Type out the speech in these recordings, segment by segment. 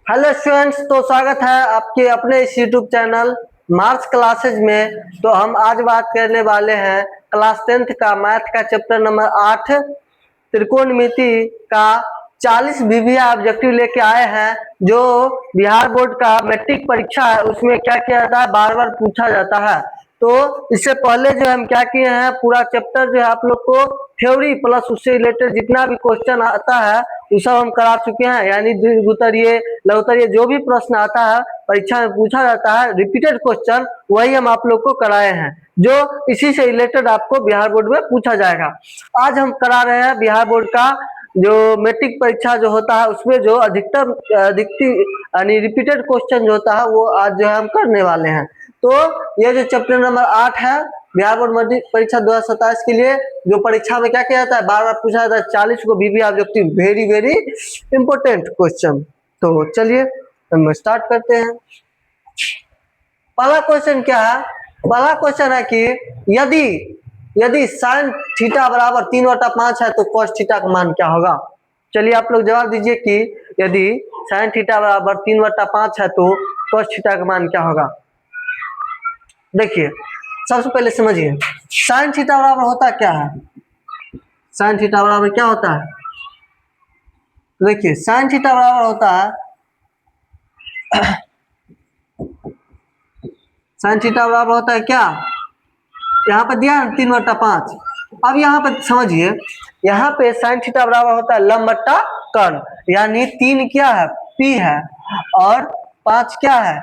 Hello students, तो स्वागत है आपके अपने इस यूट्यूब चैनल मार्क्स क्लासेज में। तो हम आज बात करने वाले हैं क्लास 10th का मैथ का चैप्टर नंबर 8 त्रिकोणमिति का 40 बीबीए ऑब्जेक्टिव लेके आए हैं। जो बिहार बोर्ड का मैट्रिक परीक्षा है उसमें क्या किया जाता है, बार बार पूछा जाता है। तो इससे पहले जो हम क्या किए हैं, पूरा चैप्टर जो है आप लोग को थ्योरी प्लस उससे रिलेटेड जितना भी क्वेश्चन आता है वो सब हम करा चुके हैं। यानी द्विगुतरीय लघुतरीय जो भी प्रश्न आता है परीक्षा में पूछा जाता है रिपीटेड क्वेश्चन, वही हम आप लोग को कराए हैं जो इसी से रिलेटेड आपको बिहार बोर्ड में पूछा जाएगा। आज हम करा रहे हैं बिहार बोर्ड का जो मैट्रिक परीक्षा जो होता है उसमें जो अधिकतर यानी रिपीटेड क्वेश्चन जो होता है वो आज जो है हम करने वाले हैं। तो ये जो चैप्टर नंबर 8 है बिहार बोर्ड मैट्रिक परीक्षा 2027 के लिए, जो परीक्षा में क्या किया जाता है, बार बार पूछा जाता है 40 को बीबी objective, very very important question. तो चलिए हम स्टार्ट करते हैं। पहला क्वेश्चन क्या है, पहला क्वेश्चन है कि यदि यदि साइन थीटा बराबर 3/5 है तो कॉस थीटा का मान क्या होगा। चलिए आप लोग जवाब दीजिए कि यदि साइन थीटा बराबर 3/5 है तो कॉस थीटा का मान क्या होगा। देखिए सबसे पहले समझिए साइन थीटा बराबर होता क्या है। साइन थीटा बराबर क्या होता है, देखिए साइन थीटा बराबर होता है साइन थीटा बराबर होता है क्या, यहाँ पे दिया है 3/5। अब यहाँ पे समझिए, यहाँ पे साइन थीटा बराबर होता है लंब बट्टा कर्ण, यानी 3 क्या है, पी है, और 5 क्या है,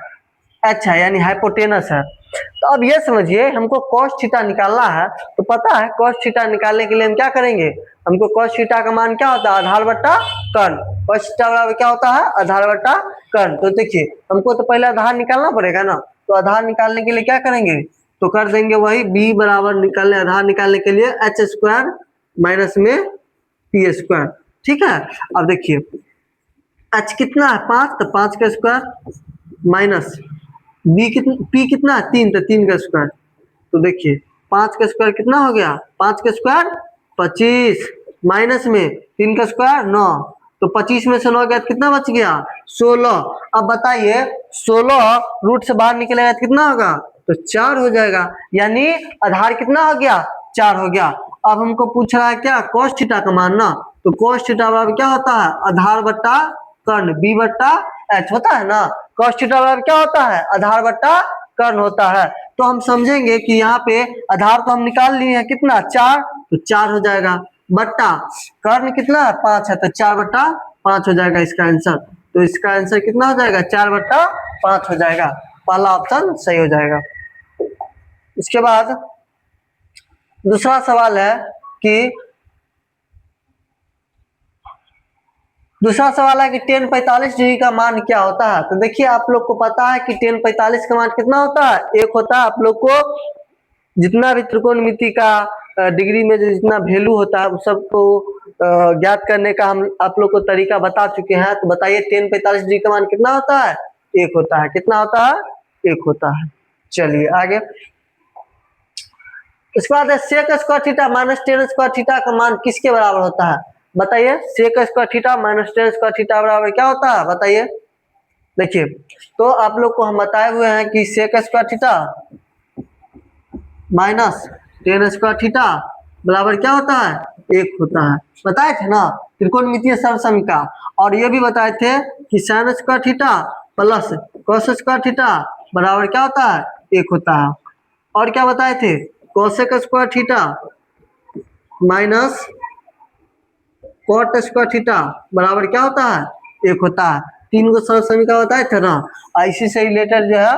एच है, यानी हाइपोटेनस है। तो अब ये समझिए हमको cos थीटा निकालना है, तो पता है cos थीटा निकालने के लिए हम क्या करेंगे, हमको cos थीटा का मान क्या होता है, आधार बट्टा कर्ण। cos थीटा बराबर क्या होता है, आधार बट्टा कर्ण। तो देखिए हमको तो पहले आधार निकालना पड़ेगा ना, तो आधार निकालने के लिए क्या करेंगे, तो कर देंगे वही b बराबर निकालने, आधार निकालने के लिए h स्क्वायर माइनस में p स्क्वायर। ठीक है, अब देखिए h कितना है 5, तो 5 का स्क्वायर माइनस p कितना है 3, तो 3 का स्क्वायर। तो देखिए 5 का स्क्वायर कितना हो गया, 5 का स्क्वायर 25 माइनस में 3 का स्क्वायर 9, तो 25 में से 9 गया तो कितना बच गया 16। अब बताइए 16 रूट से बाहर निकलेगा तो कितना होगा, तो 4 हो जाएगा, यानी आधार कितना हो गया 4 हो गया। अब हमको पूछ रहा है क्या, cos थीटा का मान ना, तो cos थीटा बराबर क्या होता है, आधार बट्टा कर्ण b बट्टा h होता है ना। cos थीटा बराबर क्या होता है, आधार बट्टा कर्ण होता है। तो हम समझेंगे कि यहाँ पे आधार तो हम निकाल लिए हैं कितना 4, तो 4 हो जाएगा, बट्टा कर्ण कितना है 5 है, तो 4/5 हो जाएगा इसका आंसर। तो इसका आंसर कितना हो जाएगा, 4/5 हो जाएगा। पहला ऑप्शन सही हो जाएगा। इसके बाद दूसरा सवाल है कि tan 45 डिग्री का मान क्या होता है। तो देखिए आप लोग को पता है कि tan 45 का मान कितना होता है, एक होता है। आप लोग को जितना भी त्रिकोणमिति का डिग्री में जो जितना वैल्यू होता है उस सबको ज्ञात करने का हम आप लोग को तरीका बता चुके हैं। तो बताइए tan 45 डिग्री का मान कितना होता है, एक होता है। कितना होता है, एक होता है। चलिए आगे, इसके बाद sec square theta minus tan square theta का मान किसके बराबर होता है। बताइए sec square theta minus tan square theta बराबर क्या होता है, बताइए। देखिए तो आप लोग को हम बताए हुए हैं कि sec square theta minus tan square theta बराबर क्या होता है, एक होता है। बताए थे ना त्रिकोणमितीय सर्वसमीका। और ये भी बताए थे कि sine square theta plus cos square theta बराबर क्या होता है, एक होता है। और क्या बताए थे, cosec square theta minus cot square theta बराबर क्या होता है, एक होता है। तीन को सर्वसमीका बताए थे ना। इसी से रिलेटेड जो है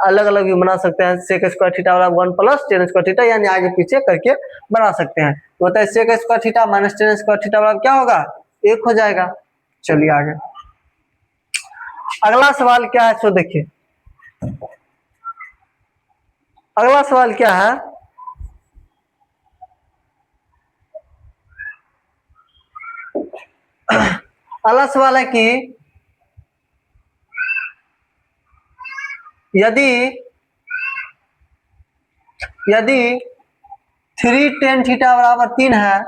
अलग अलग भी बना सकते हैं। सेक स्क्वायर थीटा बराबर 1 प्लस टेन स्क्वायर थीटा, यानी आगे पीछे करके बना सकते हैं। तो बताइए sec square theta minus tan square theta बराबर क्या होगा, एक हो जाएगा। चलिए आगे, अगला सवाल क्या है, सो देखिए अगला सवाल क्या है, अगला सवाल है कि यदि यदि 3 tan थीटा बराबर 3 है,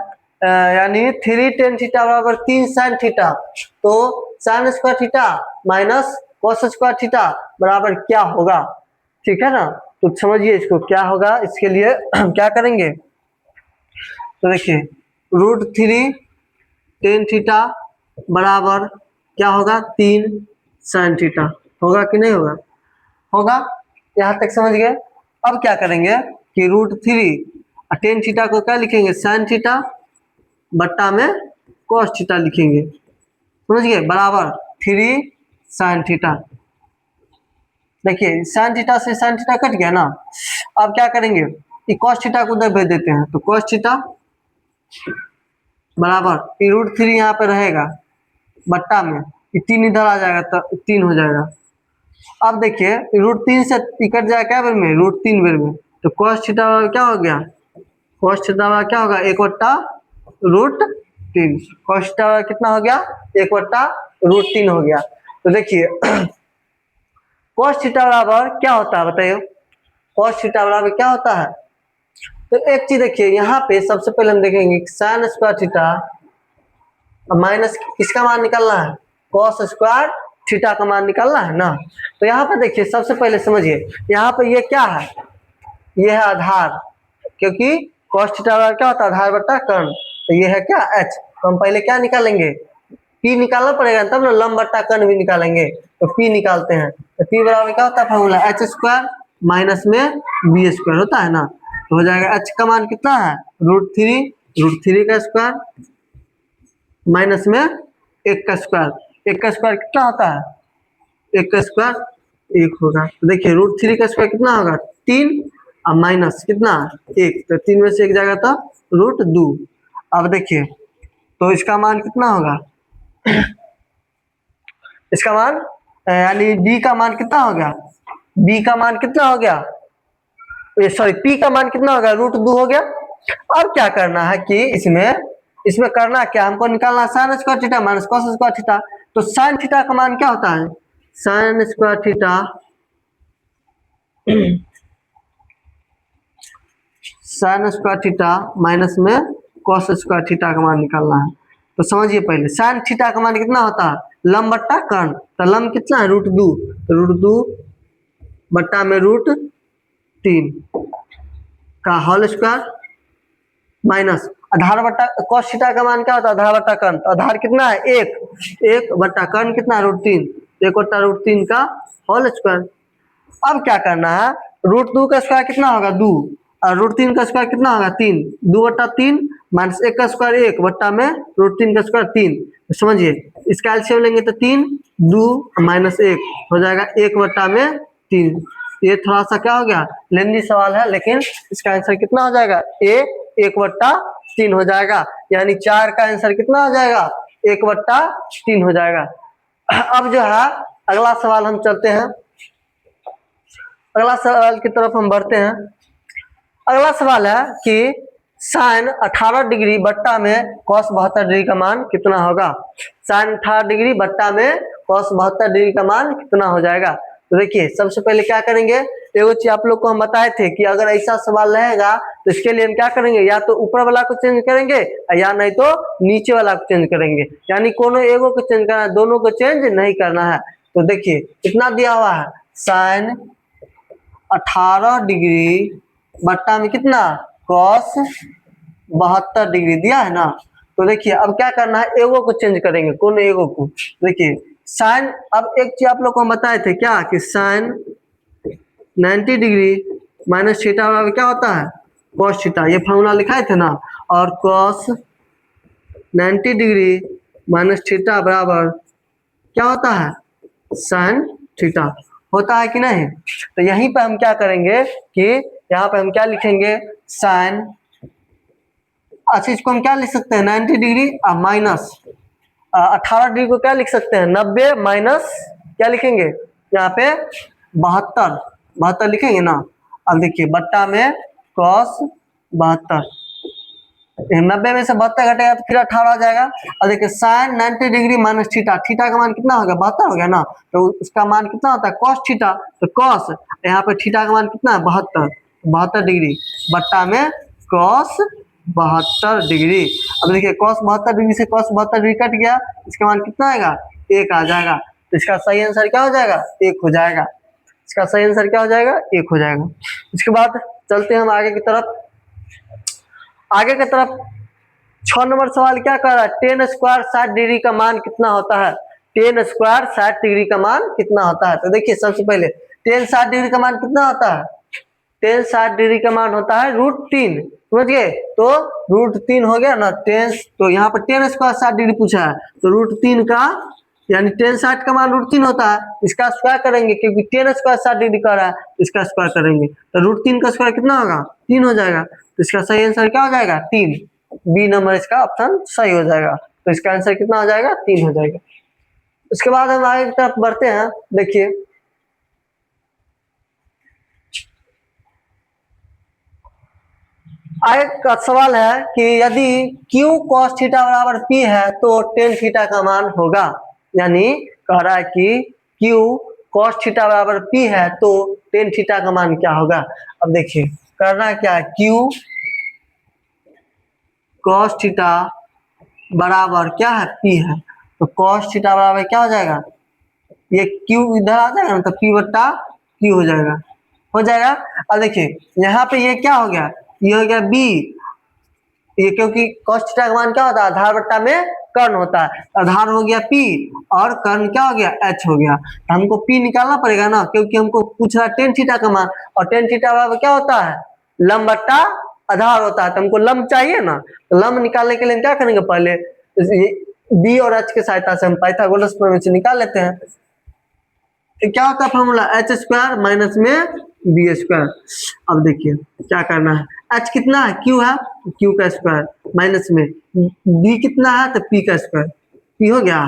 यानी 3 टेन थीटा बराबर 3 साइन थीटा। तो sine square theta minus cos square theta बराबर क्या होगा, ठीक है ना। तो समझिए इसको क्या होगा, इसके लिए हम क्या करेंगे, तो देखिए √3 टेन थीटा बराबर क्या होगा 3 साइन थीटा, होगा कि नहीं होगा, होगा। यहाँ तक समझ गए। अब क्या करेंगे कि √3 टेन थीटा को क्या लिखेंगे साइन थीटा बट्टा में कॉस थीटा लिखेंगे, समझ गए, बराबर 3 साइन थीटा। देखिए साइन थीटा से साइन थीटा कट गया ना। अब क्या करेंगे कि कॉस थीटा को उधर भेज देते हैं, तो कॉस थीटा बराबर √3 यहाँ पे रहेगा बट्टा में 3 इधर आ जाएगा तो 3 हो जाएगा। अब देखिए √3 से कट जाएगा क्या बेर में, √3 बेर में, तो कॉस थीटा क्या हो गया, कॉस थीटा क्या होगा 1/√3। कॉस थीटा कितना हो गया 1/√3 हो गया। तो देखिए कॉस थीटा बराबर क्या होता है बताइए, कॉस थीटा बराबर क्या होता है। तो एक चीज देखिए यहाँ पे सबसे पहले हम देखेंगे साइन स्क्वायर थीटा माइनस किसका मान निकालना है, कॉस स्क्वायर थीटा का मान निकालना है ना। तो यहाँ पे देखिए सबसे पहले समझिए यहाँ पे ये क्या है, ये है आधार, क्योंकि कॉस थीटा क्या होता है आधार बट्टा कर्ण, तो ये है क्या h। तो हम पहले क्या निकालेंगे p निकालना पड़ेगा तब ना लंब बट्टा कर्ण भी निकालेंगे, तो p निकालते हैं। तो p बराबर क्या होता है फॉर्मूला h स्क्वायर माइनस में b स्क्वायर होता है ना। तो हो जाएगा h का मान कितना है √3 का स्क्वायर माइनस में 1 का स्क्वायर, 1 का स्क्वायर कितना होता है 1 का स्क्वायर 1 होगा। तो देखिए √3 का स्क्वायर कितना होगा 3 और माइनस कितना 1, तो 3 में से 1 जाएगा तो √2। अब देखिए तो इसका मान कितना होगा इसका मान यानी b का मान कितना हो गया, b का मान कितना हो गया, सॉरी p का मान कितना होगा √2 हो गया। अब क्या करना है कि इसमें करना क्या, हमको निकालना sine square theta minus cos square theta. तो साइन थीटा का मान क्या होता है sine square theta sine square theta minus में कॉस स्क्वायर थीटा का मान निकालना है। तो समझिए पहले साइन थीटा का मान कितना होता है लंब बट्टा कर्ण, तो लंब कितना है √2, तो √2 बट्टा में √3 का होल स्क्वायर माइनस आधार बट्टा कॉस थीटा का मान क्या होता है आधार बट्टा कर्ण, तो आधार कितना है 1 बट्टा कर्ण कितना है √3, 1/√3 का होल स्क्वायर। अब क्या करना है √2 का स्क्वायर कितना होगा 2 और √3 का स्क्वायर कितना होगा 3, 2/3 माइनस 1 का स्क्वायर 1 बट्टा में √3 का स्क्वायर 3। तो समझिए इसका एलसीएम लेंगे तो 3 2 माइनस 1 हो जाएगा 1/3। ये थोड़ा सा क्या हो गया लेंदी सवाल है, लेकिन इसका आंसर कितना हो जाएगा 1/3 हो जाएगा, यानी 4 का आंसर कितना हो जाएगा 1/3 हो जाएगा। अब जो है अगला सवाल हम चलते हैं, अगला सवाल की तरफ हम बढ़ते हैं। अगला सवाल है कि साइन 18 डिग्री बट्टा में कॉस 72 डिग्री का मान कितना होगा, साइन 18 डिग्री बट्टा में कॉस 72 डिग्री का मान कितना हो जाएगा। तो देखिए सबसे पहले क्या करेंगे, एगो चीज आप लोग को हम बताए थे कि अगर ऐसा सवाल रहेगा तो इसके लिए हम क्या करेंगे, या तो ऊपर वाला को चेंज करेंगे या नहीं तो नीचे वाला को चेंज करेंगे, यानी कोनो एगो को चेंज करना है, दोनों को चेंज नहीं करना है। तो देखिए कितना दिया हुआ है साइन 18 डिग्री बट्टा में कितना कॉस 72 डिग्री दिया है ना। तो देखिए अब क्या करना है एगो को चेंज करेंगे, कौन एगो को, देखिए साइन, अब एक चीज आप लोग को हम बताए थे क्या कि साइन 90 डिग्री माइनस थीटा बराबर क्या होता है कॉस थीटा, ये फॉर्मूला लिखाए थे ना। और कॉस 90 डिग्री माइनस थीटा बराबर क्या होता है साइन थीटा, होता है कि नहीं। तो यहीं पे हम क्या करेंगे कि यहाँ पे हम क्या लिखेंगे साइन, अच्छा इसको हम क्या लिख सकते हैं 90 डिग्री माइनस 18 डिग्री को क्या लिख सकते हैं 90 माइनस क्या लिखेंगे यहाँ पे 72 लिखेंगे ना। अब देखिए बट्टा में कॉस 72, 90 में से 72 घटेगा तो फिर 18 आ जाएगा। और देखिए sine 90 degree minus theta, theta का मान कितना होगा 72 हो गया ना, तो उसका मान कितना होता है कॉस थीटा, तो कॉस यहाँ पे थीटा का मान कितना है 72 डिग्री बट्टा में कॉस 72 डिग्री। अब देखिए cos 72 डिग्री से cos 72 डिग्री कट गया, इसका मान कितना आएगा, 1 आ जाएगा। तो इसका सही आंसर क्या हो जाएगा, 1 हो जाएगा। इसका सही आंसर क्या हो जाएगा, 1 हो जाएगा। इसके बाद चलते हैं हम आगे की तरफ। आगे की तरफ 6 नंबर सवाल क्या कर रहा है, टेन स्क्वायर 60 डिग्री का मान कितना होता है। टेन स्क्वायर 60 डिग्री का मान कितना होता है। तो देखिए सबसे पहले टेन 60 डिग्री का मान कितना होता है, टेन 60 डिग्री का मान होता है √3, समझ गए। तो √3 हो गया ना टेन, तो यहाँ पर टेन स्क्वायर 60 डिग्री पूछा है, तो √3 का यानी टेन 60 का मान √3 होता है, इसका स्क्वायर करेंगे क्योंकि टेन स्क्वायर 60 डिग्री का रहा है, इसका स्क्वायर करेंगे तो √3 का स्क्वायर कितना होगा, 3 हो जाएगा। तो इसका सही आंसर क्या हो जाएगा, 3। बी नंबर इसका ऑप्शन सही हो जाएगा। तो इसका आंसर कितना हो जाएगा, 3 हो जाएगा। उसके बाद हम आगे की तरफ बढ़ते हैं। देखिए आगे का सवाल है कि यदि Q cos थीटा बराबर P है तो टेन थीटा का मान होगा। यानी कह रहा है कि Q cos थीटा बराबर P है तो टेन थीटा का मान क्या होगा। अब देखिए करना क्या है, Q cos थीटा बराबर क्या है, P है, तो cos थीटा बराबर क्या हो जाएगा, ये Q इधर आ जाएगा ना तो P बट्टा Q हो जाएगा, हो जाएगा। अब देखिए यहाँ पे ये क्या हो गया, ये हो गया B, ये क्योंकि cos थीटा का मान क्या होता है, आधार बट्टा में कर्ण होता है, आधार हो गया P और कर्ण क्या हो गया, H हो गया। तो हमको P निकालना पड़ेगा ना, क्योंकि हमको पूछ रहा है टेन थीटा का मान, और टेन थीटा बराबर क्या होता है, लंब बट्टा आधार होता है, तो हमको लंब चाहिए ना। तो लंब निकालने के लिए क्या करेंगे, पहले B और H की सहायता से हम पाइथागोरस प्रमेय से निकाल लेते हैं। क्या होता है फॉर्मूला, एच स्क्वायर माइनस में बी स्क्वायर। अब देखिए क्या करना है, एच कितना है, क्यू है, क्यू का स्क्वायर माइनस में बी कितना है, तो पी का स्क्वायर, पी हो गया,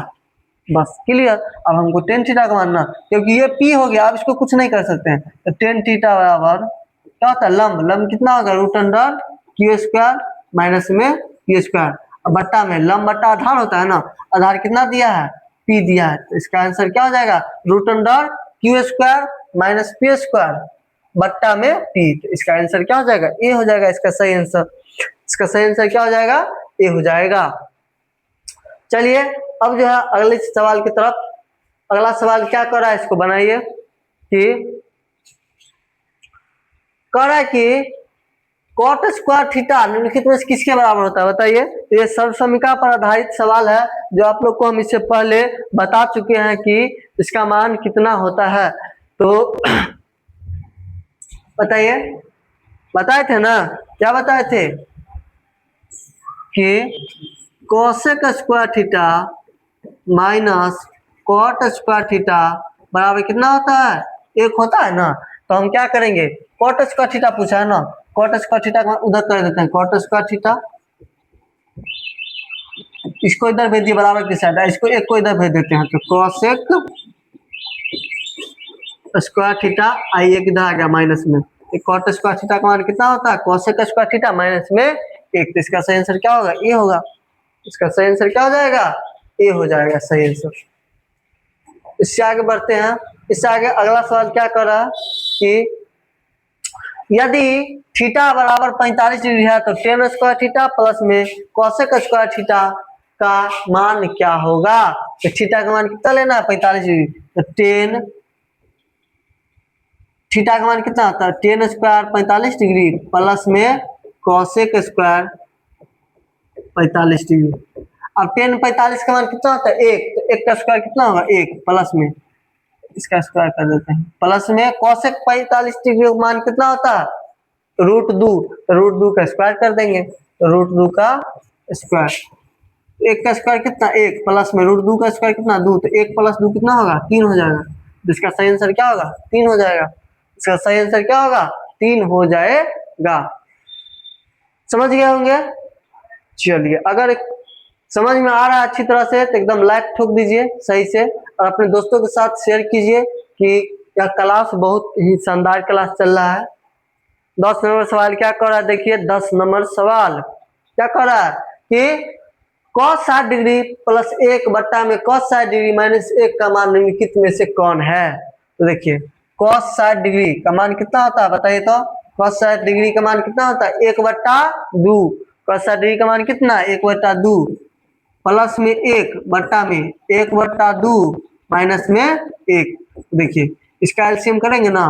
बस क्लियर। अब हमको टेन थीटा का मानना, क्योंकि ये पी हो गया, अब इसको कुछ नहीं कर सकते हैं। तो टेन थीटा बराबर क्या होता है, लंब, लंब कितना होगा, √अंडर क्यू स्क्वायर माइनस में पी स्क्वायर, और बट्टा में लंब बट्टा आधार होता है ना, आधार कितना दिया है, पी दिया है। तो इसका आंसर क्या हो जाएगा, √under Q square minus P square बट्टा में पी। तो इसका आंसर क्या हो जाएगा, ए हो जाएगा इसका सही आंसर। इसका सही आंसर क्या हो जाएगा, ए हो जाएगा। चलिए अब जो है अगले सवाल की तरफ। अगला सवाल क्या कर रहा है, इसको बनाइए कि कह रहा है कि कॉट स्क्वायर थीटा निम्नलिखित में से किसके बराबर होता है, बताइए। ये सर्वसमीका पर आधारित सवाल है, जो आप लोग को हम इससे पहले बता चुके हैं कि इसका मान कितना होता है। तो बताइए, बताए थे ना, क्या बताए थे कि cosec square theta minus cot square theta बराबर कितना होता है, 1 होता है ना। तो हम क्या करेंगे, कॉट स्क्वायर थीटा पूछा है ना, कॉट स्क्वायर थीटा का उधर कर देते हैं, कॉट स्क्वायर थीटा, इसको इधर भेज दिए बराबर की साइड, इसको एक को इधर भेज देते हैं, तो कोसेक स्क्वायर थीटा, आई एक इधर आ गया माइनस में, कॉट स्क्वायर थीटा का मान कितना होता है, कोसेक स्क्वायर थीटा माइनस में 1। तो इसका सही आंसर क्या होगा, ए होगा। इसका सही आंसर क्या हो जाएगा, ए हो जाएगा सही आंसर। इससे आगे बढ़ते हैं। इससे आगे अगला सवाल क्या कर रहा है कि यदि थीटा बराबर 45 डिग्री है तो टेन स्क्वायर थीटा प्लस में कोसेक स्क्वायर थीटा का मान क्या होगा। तो थीटा का मान कितना लेना है, 45 डिग्री, तो टेन थीटा का मान कितना होता है, टेन स्क्वायर 45 डिग्री प्लस में कोसेक स्क्वायर 45 डिग्री। अब टेन 45 का मान कितना होता है, 1, तो 1 का स्क्वायर कितना होगा, 1 प्लस में इसका स्क्वायर कर देते हैं, प्लस में कोसेक 45 डिग्री का मान कितना होता है, √2, तो √2 का स्क्वायर कर देंगे, तो √2 का स्क्वायर, 1 का स्क्वायर कितना, 1 प्लस में √2 का स्क्वायर कितना, 2, तो 1 + 2 कितना होगा, 3 हो जाएगा। तो इसका सही आंसर क्या होगा, 3 हो जाएगा। इसका सही आंसर क्या होगा, 3 हो जाएगा। समझ गए होंगे। चलिए अगर समझ में आ रहा है अच्छी तरह से तो एकदम लाइक ठोक दीजिए सही से, और अपने दोस्तों के साथ शेयर कीजिए कि यह क्लास बहुत ही शानदार क्लास चल रहा है। 10 नंबर सवाल क्या कर रहा है, देखिए 10 नंबर सवाल क्या कर रहा है कि cos 60 डिग्री प्लस 1 बट्टा में cos 60 डिग्री माइनस 1 का मान निम्नलिखित में से कौन है। तो देखिए cos 60 डिग्री का मान कितना होता है बताइए तो, cos 60 डिग्री का मान कितना होता है, 1/2, cos 60 डिग्री का मान कितना, 1/2 प्लस में 1 बट्टा में 1/2 माइनस में 1। देखिए इसका एलसीएम करेंगे ना,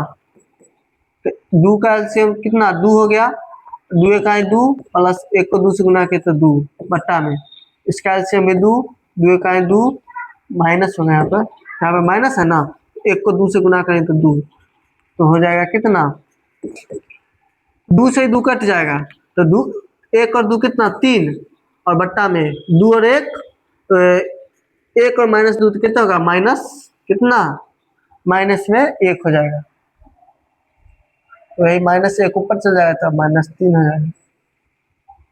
तो 2 का एलसीएम कितना 2 हो गया, 2 1 2 प्लस 1 को 2 से गुना किया तो 2 बट्टा में इसका एलसीएम में 2 2 1 2 माइनस होगा, यहाँ पे माइनस है ना, 1 को 2 से गुना करें तो 2, तो हो जाएगा कितना, 2 से 2 कट जाएगा तो 2 1 और 2 कितना 3 और बट्टा में 2 और 1 तो 1 और माइनस 2 तो कितना होगा माइनस कितना, माइनस में 1 हो जाएगा, तो वही माइनस 1 ऊपर चल जाएगा तो -3 हो जाएगा।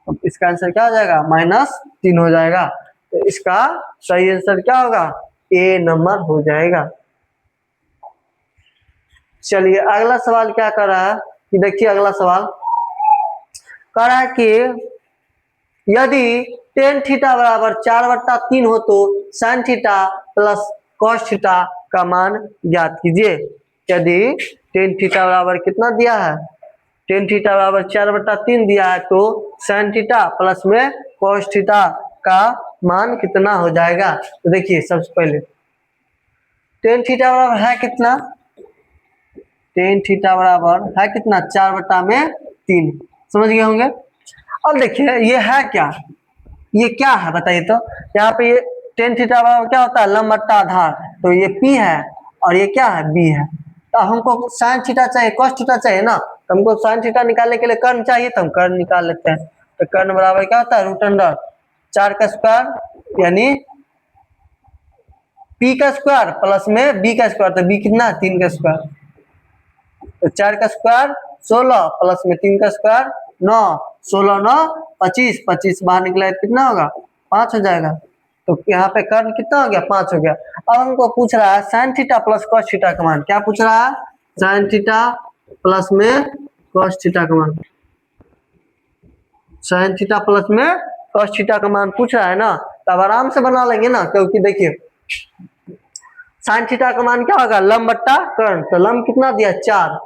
अब इसका आंसर क्या हो जाएगा -3 हो जाएगा, तो इसका सही आंसर क्या होगा, ए नंबर हो जाएगा। चलिए अगला सवाल क्या कर रहा है कि देखिए अगला सवाल कह रहा है कि यदि tan थीटा बराबर 4/3 हो तो sin theta plus cos theta का मान ज्ञात कीजिए। यदि tan थीटा बराबर कितना दिया है, tan थीटा बराबर 4/3 दिया है तो sin थीटा प्लस में cos थीटा का मान कितना हो जाएगा। तो देखिए सबसे पहले tan थीटा बराबर है कितना, tan थीटा बराबर है कितना 4/3, समझ गए होंगे। अब देखिए ये है क्या, ये क्या है बताइए तो, यहाँ पे ये tan थीटा बराबर क्या होता है लंब बट्टा आधार, तो ये P है और ये क्या है B है। तो हमको sin थीटा चाहिए cos थीटा चाहिए ना, तो हमको sin थीटा निकालने के लिए कर्ण चाहिए, तो हम कर्ण निकाल लेते हैं। तो कर्ण बराबर क्या होता है √4 का स्क्वायर यानी P का स्क्वायर प्लस में B का स्क्वायर, तो B कितना 3 का स्क्वायर, तो 4 का स्क्वायर 16 प्लस में 3 का स्क्वायर 9, 16 9 25, 25 बाहर निकला है कितना होगा 5 हो जाएगा। तो यहाँ पे कर्ण कितना हो गया 5 हो गया। अब हमको पूछ रहा है sin theta plus cos theta का मान, क्या पूछ रहा है sin थीटा प्लस में cos थीटा का मान, sin थीटा प्लस में cos थीटा का मान पूछ रहा है ना, तब आराम से बना लेंगे ना, क्योंकि देखिए sin थीटा का मान क्या होगा लंब बट्टा कर्ण, तो लंब कितना दिया 4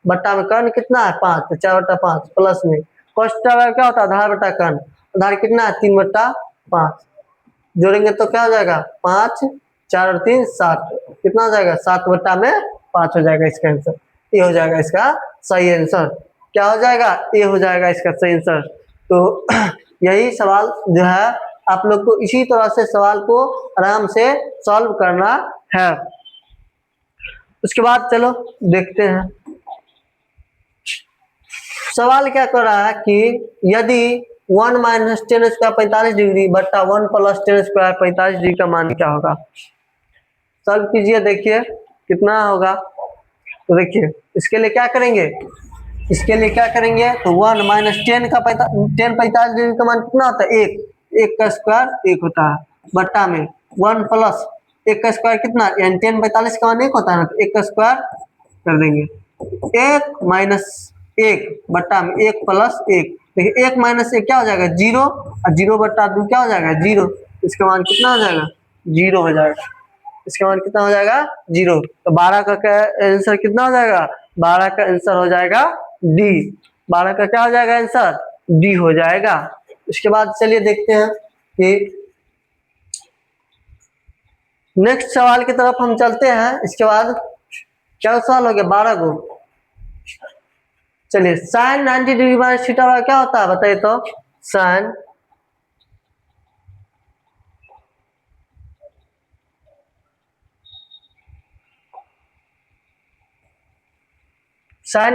बट्टा में कर्ण कितना है 5, तो 4/5 प्लस में cos थीटा क्या होता है आधार बट्टा कर्ण, आधार कितना है 3/5, जोड़ेंगे तो क्या हो जाएगा 5 4 और 3 7, कितना हो जाएगा 7/5 हो जाएगा इसका आंसर, ये हो जाएगा इसका सही आंसर। क्या हो जाएगा ये हो जाएगा इसका सही आंसर। तो यही सवाल जो है आप लोग को इसी तरह से सवाल को आराम से सॉल्व करना है। उसके बाद चलो देखते हैं सवाल क्या कर रहा है कि यदि 1 माइनस टेन स्क्वायर 45 डिग्री बट्टा 1 प्लस टेन स्क्वायर 45 डिग्री का मान क्या होगा। सॉल्व कीजिए देखिए कितना होगा। तो देखिए इसके लिए क्या करेंगे, इसके लिए क्या करेंगे तो 1 माइनस टेन का 45 डिग्री का मान कितना होता है 1, 1 का स्क्वायर 1 होता है बट्टा में 1 प्लस 1 का स्क्वायर कितना यानी 10 45 का मान 1 होता है ना, तो 1 का स्क्वायर कर देंगे 1 माइनस 1 बट्टा में 1 प्लस 1, देखिए 1 माइनस 1 क्या हो जाएगा 0 और 0/2 क्या हो जाएगा 0, इसका मान कितना हो जाएगा 0 हो जाएगा, इसका मान कितना हो जाएगा 0। तो 12 का आंसर कितना हो जाएगा 12 का आंसर हो जाएगा डी, 12 का क्या हो जाएगा आंसर डी हो जाएगा। इसके बाद चलिए देखते हैं कि नेक्स्ट सवाल की तरफ हम चलते हैं। इसके बाद क्या सवाल हो गया 12 गो। चलिए sin 90 डिग्री माइनस थीटा क्या होता है बताइए तो, sin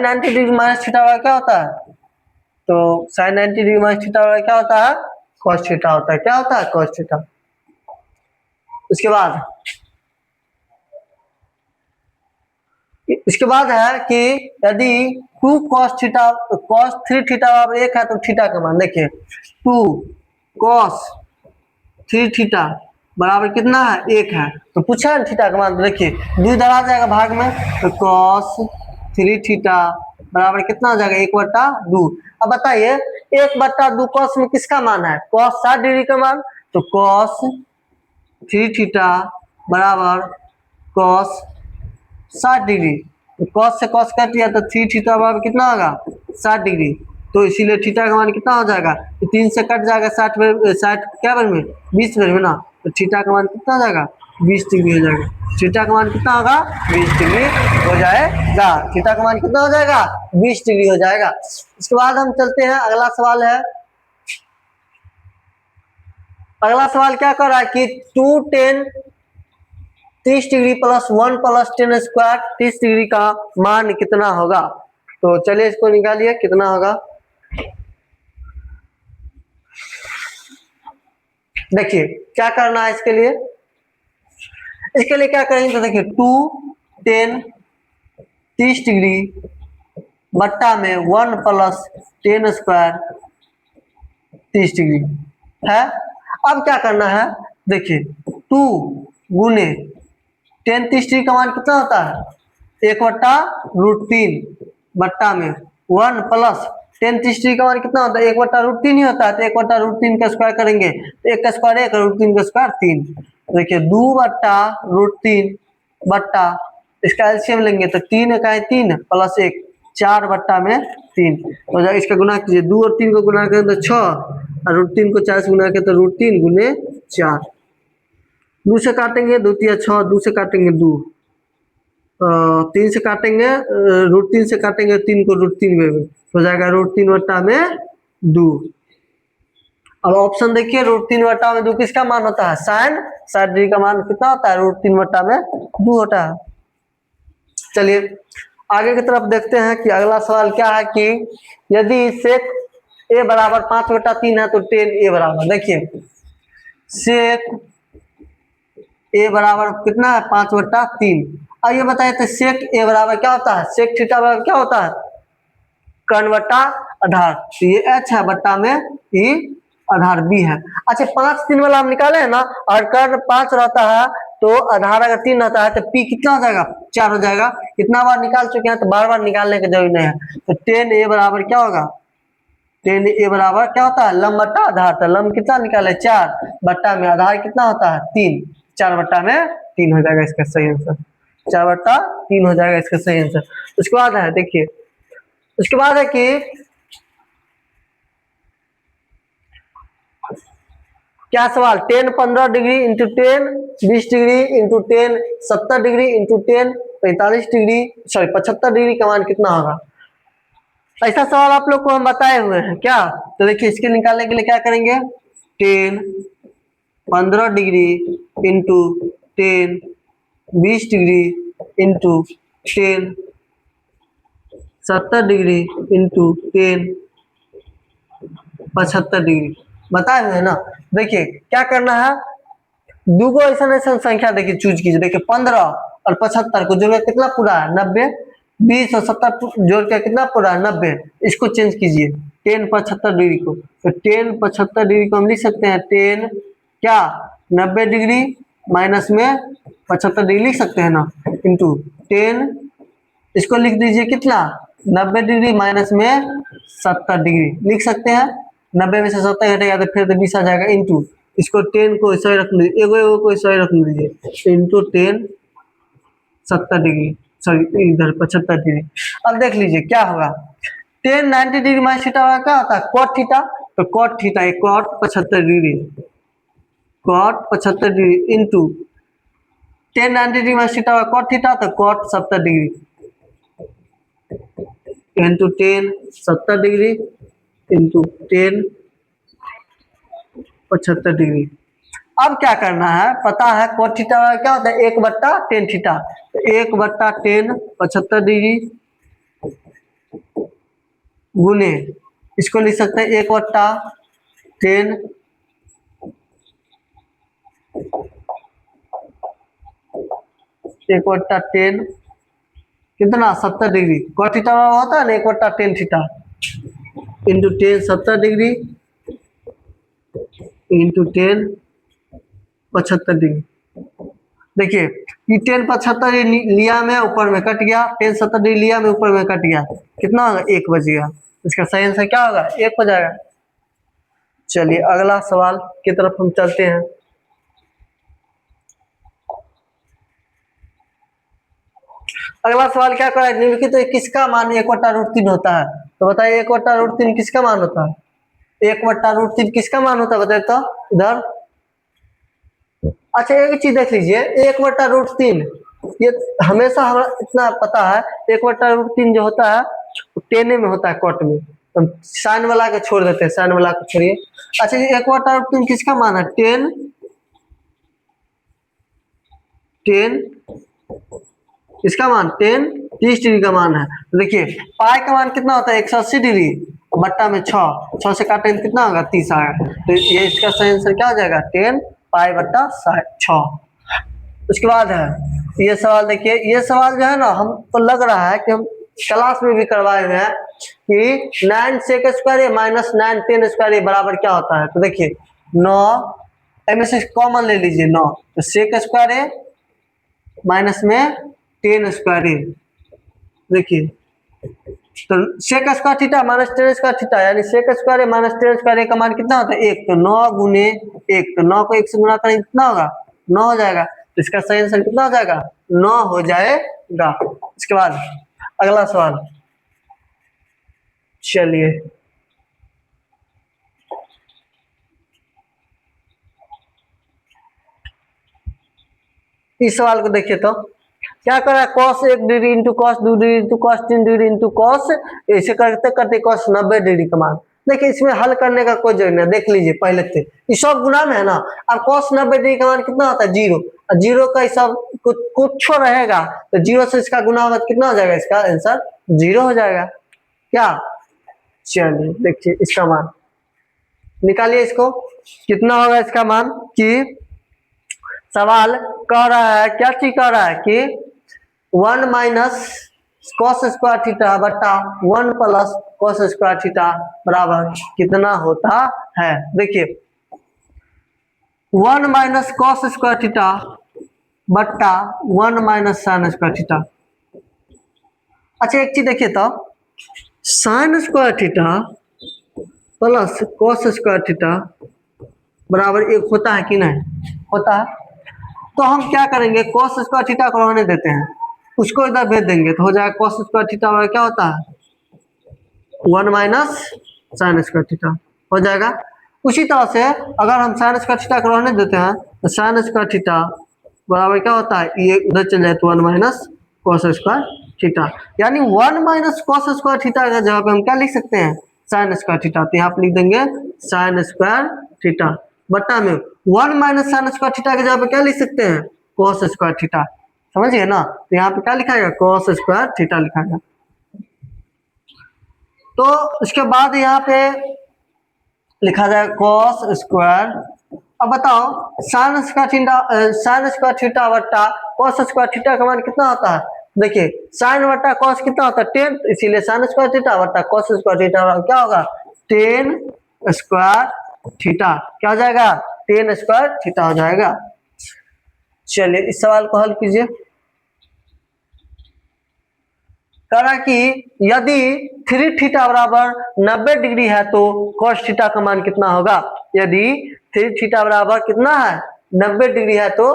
90 डिग्री माइनस थीटा क्या होता है, तो sin 90 डिग्री माइनस थीटा क्या होता है cos थीटा होता है, क्या होता है cos थीटा। इसके बाद है कि यदि 2 cos थीटा cos 3 थीटा बराबर 1 है तो थीटा का मान देखिए 2 cos 3 थीटा बराबर कितना है 1 है, तो पूछा है थीटा का मान, तो देखिए 2 इधर आ जाएगा भाग में, तो cos 3 थीटा बराबर कितना हो जाएगा 1/2। अब बताइए 1/2 cos में किसका मान है cos 60 डिग्री का मान, तो cos 3 थीटा बराबर cos 60 डिग्री, तो cos से cos कट दिया तो 3 थीटा बराबर कितना होगा 60 डिग्री। तो इसीलिए थीटा का मान कितना हो जाएगा, तो 3 से कट जाएगा 60 क्या बार में 20 बार में ना, तो थीटा का मान कितना हो जाएगा 20 डिग्री हो जाएगा। थीटा का मान कितना होगा 20 डिग्री हो जाएगा। थीटा का मान कितना हो जाएगा 20 डिग्री हो जाएगा। इसके बाद हम चलते हैं, अगला सवाल है। अगला सवाल क्या कर रहा है कि 2tan 30 degree plus 1 plus tan square 30 degree का मान कितना होगा। तो चलिए इसको निकालिए कितना होगा। देखिए क्या करना है इसके लिए, क्या करेंगे तो देखिए 2tan 30 डिग्री बट्टा में 1 प्लस tan स्क्वायर 30 डिग्री है। अब क्या करना है, देखिए 2 गुने tan 30 डिग्री का मान कितना होता है 1/√3 बट्टा में 1 प्लस tan 30 डिग्री का मान कितना होता है 1/√3 ही होता है, तो 1/√3 का स्क्वायर करेंगे तो 1 का स्क्वायर 1 और √3 का स्क्वायर 3। देखिए 2/√3 बट्टा इसका एलसीएम लेंगे तो 3 का है 3 प्लस 1 4 बट्टा में 3 तो इसका गुना कीजिए, 2 और 3 को गुना करें तो 6 और √3 को 4 से गुना करें तो √3 गुने 4। 2 से काटेंगे 2 तिया 6, 2 से काटेंगे 2, 3 से काटेंगे √3 से काटेंगे 3 को √3 में हो जाएगा √3 बट्टा में 2। अब ऑप्शन देखिए √3 बट्टा में 2 किसका मान होता है साइन 60 डिग्री का मान कितना होता है √3 बट्टा में 2 होता है। चलिए आगे की तरफ देखते हैं कि अगला सवाल क्या है कि यदि सेक a बराबर 5/3 है तो tan a बराबर, देखिए सेक a बराबर कितना है 5/3। अब ये बताइए तो सेक a बराबर क्या होता है, सेक थीटा बराबर क्या होता है कर्ण बट्टा आधार, तो ये h है बट्टा में e आधार b है। अच्छा 5 3 वाला हम निकाले है ना, और कर्ण 5 रहता है तो आधार अगर 3 रहता है तो p कितना हो जाएगा 4 हो जाएगा। कितना बार निकाल चुके हैं तो बार बार निकालने की जरूरत नहीं है। तो tan a बराबर क्या होगा, tan a बराबर क्या होता है लंब बट्टा आधार, तो लंब कितना निकाले 4 बट्टा में आधार कितना होता है 3, 4 बट्टा में 3 हो जाएगा इसका सही आंसर, 4/3 हो जाएगा इसका सही आंसर। उसके बाद है देखिए, उसके बाद है कि क्या सवाल tan 15 degree into tan 20 degree into tan 70 degree into tan 45 degree 75 degree का मान कितना होगा। ऐसा सवाल आप लोग को हम बताए हुए हैं क्या, तो देखिए इसके निकालने के लिए क्या करेंगे tan 15 degree into tan 20 degree into tan 70 degree into tan 75 degree बताए हुए हैं ना। देखिए क्या करना है, दो ऐसा संख्या देखिए चूज कीजिए, देखिए 15 और 75 को जोड़ कितना पूरा है 90, 20 और 70 जोड़ के कितना पूरा है 90, इसको चेंज कीजिए tan 75 डिग्री को, तो tan 75 डिग्री को हम लिख सकते हैं tan क्या 90 डिग्री माइनस में 75 डिग्री लिख सकते हैं ना, इंटू tan इसको लिख दीजिए कितना 90 डिग्री माइनस में 70 डिग्री लिख सकते हैं, 90 में से 70 घटेगा तो फिर 20 आ जाएगा, इंटू इसको 10 को ऐसा रख लीजिए, एगो को ऐसा रख लीजिए इंटू 10 70 डिग्री सॉरी इधर 75 डिग्री। अब देख लीजिए क्या होगा, 10 90 डिग्री माइनस थीटा क्या होता है कॉट थीटा, तो cot theta cot 75 degree, cot 75 degree into 10 90 degree minus theta cot theta तो cot 70 degree into 10 70 degree into 10 75 degree. अब क्या करना है पता है कोट थीटा क्या होता है 1/tan थीटा, तो 1/tan 75 डिग्री गुने इसको लिख सकते हैं 1/tan 1/tan कितना 70 डिग्री, कोट थीटा होता है ना 1/tan theta into 10 70 degree into 10 75 degree. देखिए ये 10 75 लिया में ऊपर में कट गया, 10 70 डिग्री लिया में ऊपर में कट गया, कितना होगा 1 बच गया, इसका सही आंसर क्या होगा 1 हो जाएगा। चलिए अगला सवाल की तरफ हम चलते हैं। अगला सवाल क्या कर रहा है, निम्नलिखित तो किसका मान 1/√3 होता है? तो बताइए 1/√3 किसका मान होता है? 1/√3 किसका मान होता है बताइए तो इधर। अच्छा एक चीज देख लीजिए, 1/√3 ये हमेशा हमें इतना पता है 1/√3 जो होता है टेने में होता है, कट में। हम साइन वाला के छोड़ देते हैं, साइन वाला को छोड़िए। अच्छा ये 1/√3 किसका मान है? 10 इसका मान 30 डिग्री का मान है। तो देखिए पाई का मान कितना होता है? 180 डिग्री बट्टा में 6 से काटें कितना होगा? 30 आएगा। तो ये इसका सही आंसर क्या हो जाएगा? 10 पाई बट्टा 6। उसके बाद है ये सवाल, देखिए ये सवाल जो है ना हमको लग रहा है कि हम क्लास में भी करवाए हुए हैं कि 9 सेक स्क्वायर माइनस 9 10 स्क्वायर बराबर क्या होता है। तो देखिए 9 में से कॉमन ले लीजिए 9, तो सेक स्क्वायर माइनस में 10 स्क्वायर। देखिए तो sec square theta minus 10 square theta यानी सेक स्क्वायर माइनस 10 स्क्वायर का मान कितना होता है? 1। तो 9 गुने 1, तो 9 को 1 से गुना करें कितना होगा? 9 हो जाएगा। तो इसका सही आंसर कितना हो जाएगा? 9 हो जाएगा। इसके बाद अगला सवाल, चलिए इस सवाल को देखिए तो क्या कर रहा है, cos 1 degree into cos 2 degree into cos 3 degree into cos, ऐसे करते करते cos 90 डिग्री का मान। देखिए इसमें हल करने का कोई जरूरत नहीं, देख लीजिए पहले से ये सब गुना में है ना। अब cos 90 डिग्री का मान कितना होता है? 0। जीरो का हिसाब कुछ रहेगा तो 0 से इसका गुना होगा, कितना हो जाएगा? इसका आंसर 0 हो जाएगा क्या? चलिए देखिए इसका मान निकालिए, इसको कितना होगा इसका मान। कि सवाल कह रहा है, क्या चीज कह रहा है कि 1 माइनस कॉस स्क्वायर थीटा बट्टा 1 प्लस कॉस स्क्वायर थीटा बराबर कितना होता है। देखिए 1 माइनस कॉस स्क्वायर थीटा बट्टा 1 माइनस साइन स्क्वायर थीटा। अच्छा एक चीज देखिए तो sine square theta plus cos square theta बराबर 1 होता है कि नहीं? होता है। तो हम क्या करेंगे, कॉस स्क्वायर थीटा को रहने देते हैं, उसको इधर भेज देंगे तो हो जाएगा कॉस स्क्वायर थीटा बराबर क्या होता है? 1 माइनस साइन स्क्वायर थीटा हो जाएगा। उसी तरह से अगर हम साइन स्क्वायर थीटा को रहने देते हैं तो साइन स्क्वायर थीटा बराबर क्या होता है? ये उधर चल जाए तो 1 माइनस कॉस स्क्वायर थीटा, यानी 1 माइनस कॉस स्क्वायर थीटा का जगह पे हम क्या लिख सकते हैं? Sine square theta. तो यहाँ पे लिख देंगे साइन स्क्वायर थीटा बट्टा में 1 माइनस साइन स्क्वायर थीटा के जगह पे क्या लिख सकते हैं? Cos square theta. समझिए ना, तो यहाँ पे क्या लिखाएगा? कॉस स्क्वायर थीटा लिखाएगा। तो उसके बाद यहाँ पे लिखा जाएगा कॉस स्क्वायर। अब बताओ साइन स्क्वायर थीटा बट्टा कॉस स्क्वायर थीटा का मान कितना होता है? देखिए साइन बट्टा कॉस कितना होता है? 10, इसीलिए साइन स्क्वायर थीटा बट्टा कॉस स्क्वायर थीटा क्या होगा? 10 स्क्वायर थीटा। क्या हो जाएगा? 10 स्क्वायर थीटा हो जाएगा। चलिए इस सवाल को हल कीजिए। करा कि यदि 3 थीटा बराबर 90 डिग्री है तो cos थीटा का मान कितना होगा? यदि 3 थीटा बराबर कितना है? 90 डिग्री है तो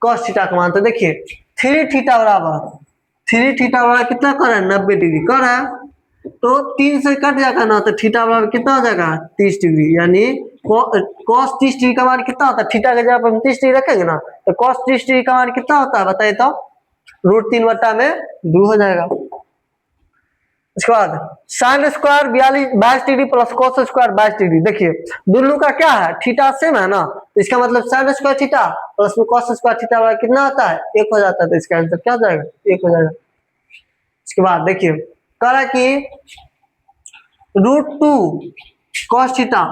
cos थीटा का मान। तो देखिए 3 थीटा बराबर कितना कर रहा है? 90 डिग्री कर रहा है, तो 3 से कट जाएगा ना, तो थीटा बराबर कितना हो जाएगा? 30 डिग्री, यानी cos 30 डिग्री का मान कितना होता है? थीटा के जगह पर हम 30 डिग्री रखेंगे ना, तो cos 30 डिग्री का मान कितना होता है बताइए तो? √3 बट्टा में 2 हो जाएगा। उसके बाद sine square 22 degree plus cos square 22 degree. देखिए दोनों का क्या है? थीटा सेम है ना, इसका मतलब साइन स्क्वायर थीटा प्लस में कॉस स्क्वायर थीटा कितना होता है? 1 हो जाता है। तो इसका आंसर क्या हो जाएगा? 1 हो जाएगा। इसके बाद देखिए कह रहा कि √2 कॉस थीटा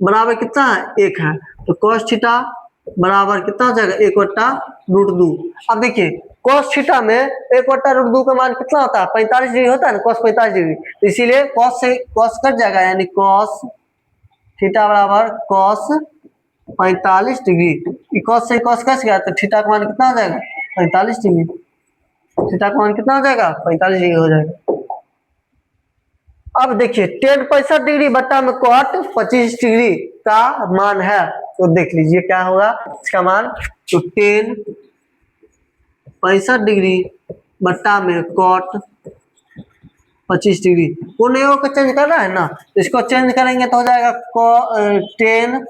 बराबर कितना है? 1 है। तो कॉस थीटा बराबर कितना हो जाएगा? 1 बट्टा √2। अब देखिए cos थीटा में 1 बट्टा √2 का मान कितना होता है? 45 डिग्री होता है ना, cos 45 डिग्री, तो इसीलिए cos से cos कट जाएगा, यानी cos थीटा बराबर cos 45 डिग्री। cos से cos कट गया तो थीटा का मान कितना हो जाएगा? 45 डिग्री। थीटा का मान कितना हो जाएगा? 45 डिग्री हो जाएगा। अब देखिए tan 65 डिग्री बट्टा में cot 25 डिग्री का मान है, तो देख लीजिए क्या होगा इसका मान। तो tan 65 डिग्री बट्टा में कॉट 25 डिग्री। उन एगो को चेंज करना है ना, तो इसको चेंज करेंगे तो हो जाएगा 10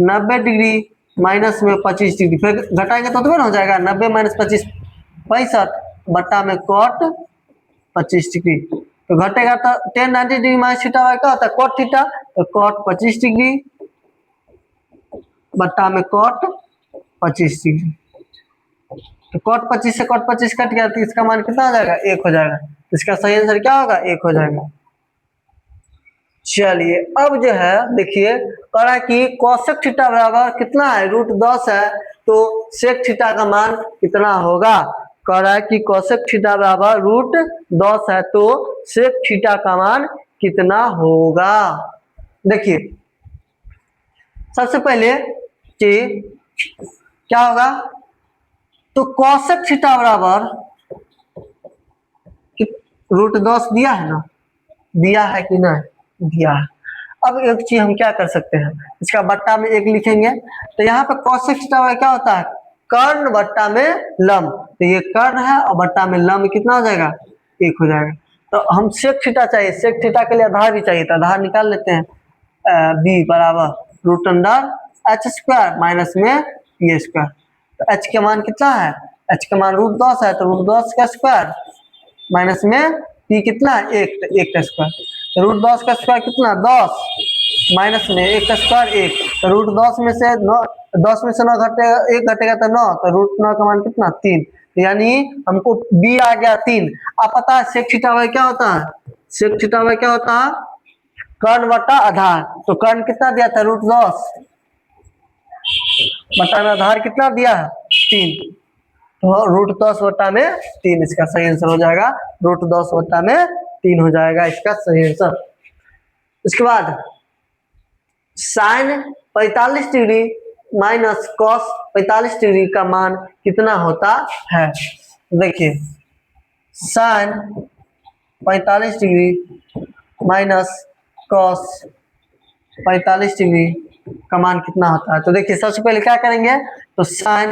90 डिग्री माइनस में 25 डिग्री, फिर घटाएंगे तो ना हो जाएगा 90 माइनस 25 65 बट्टा में कॉट 25 डिग्री। तो घटेगा तो 10 90 डिग्री माइनस थीटा वाई क्या होता है कॉट थीटा, तो कॉट 25 डिग्री बट्टा में कॉट 25 डिग्री। तो कॉट 25 से कॉट 25 कट गया तो इसका मान कितना हो जाएगा 1 हो जाएगा। इसका सही आंसर क्या होगा 1 हो जाएगा। चलिए अब जो है देखिए कह रहा है कि कोसेक थीटा बराबर कितना है √10 है, तो सेक थीटा का मान कितना होगा। कह रहा है कि कोसेक थीटा बराबर √10 है तो सेक थीटा का मान कितना होगा। देखिए सबसे पहले कि क्या होगा, तो कोसेक थीटा बराबर √10 दिया है ना, दिया है कि नहीं दिया है। अब एक चीज हम क्या कर सकते हैं, इसका बट्टा में 1 लिखेंगे, तो यहाँ पे कोसेक थीटा क्या होता है कर्ण बट्टा में लंब, तो ये कर्ण है और बट्टा में लंब कितना हो जाएगा 1 हो जाएगा। तो हम सेक थीटा चाहिए, सेक थीटा के लिए आधार भी चाहिए, तो आधार निकाल लेते हैं। b बराबर √h² माइनस में e², तो h के मान कितना है, h के मान √10 है, तो √10 का स्क्वायर माइनस में p कितना है 1, तो 1 का स्क्वायर, तो √10 का स्क्वायर कितना 10 माइनस में 1 का स्क्वायर 1, तो √10 में से 9 10 में से 9 घटेगा 1 घटेगा तो 9, तो √9 का मान कितना 3, यानी हमको b आ गया 3। अब पता है सेक थीटा वाई क्या होता है, सेक थीटा वाई क्या होता है कर्ण बटा आधार, तो कर्ण कितना दिया था √10 बटा में आधार कितना दिया है 3, तो √10 बटा में 3 इसका सही आंसर हो जाएगा, √10 बटा में 3 हो जाएगा इसका सही आंसर। उसके बाद sine 45 degree minus cos 45 degree का मान कितना होता है। देखिए sine 45 degree minus cos 45 degree का मान कितना होता है। तो देखिए सबसे पहले क्या करेंगे, तो साइन